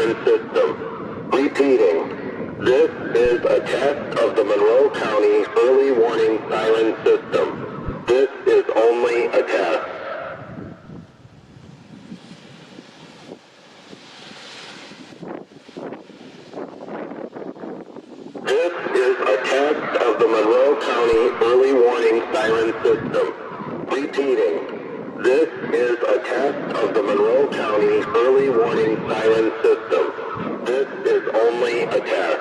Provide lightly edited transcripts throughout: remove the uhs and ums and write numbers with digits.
siren system. Repeating. This is a test of the Monroe County early warning siren system. This is only a test. This is a test of the Monroe County early warning siren system. Repeating. This is a test of the Monroe County early warning siren system. This is only a test.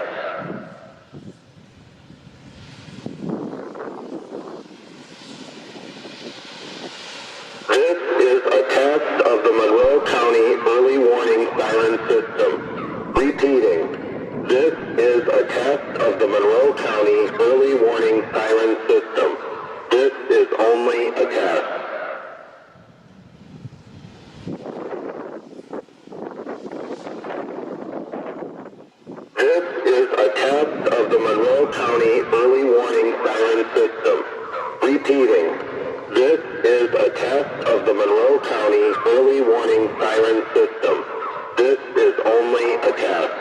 This is a test of the Monroe County early warning siren system. Repeating. This is a test of the Monroe County early warning siren system. This is only a test. This is a test of the Monroe County early warning siren system. Repeating. This is a test of the Monroe County early warning siren system. This is only a test.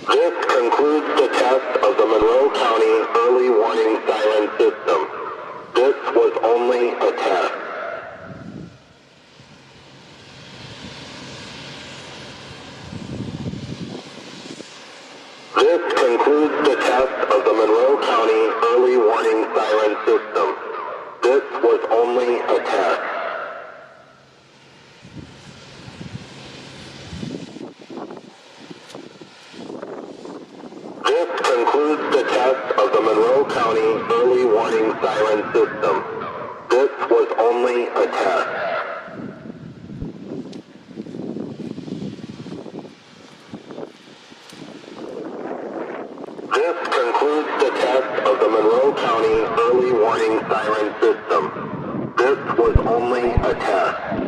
This concludes the test of the Monroe County early warning siren system. This was only a test. This concludes the test of the Monroe County early warning siren system. This This was only a test. This concludes the test of the Monroe County early warning siren system. This was only a test. This concludes the test of the Monroe County early warning siren system. This was only a test.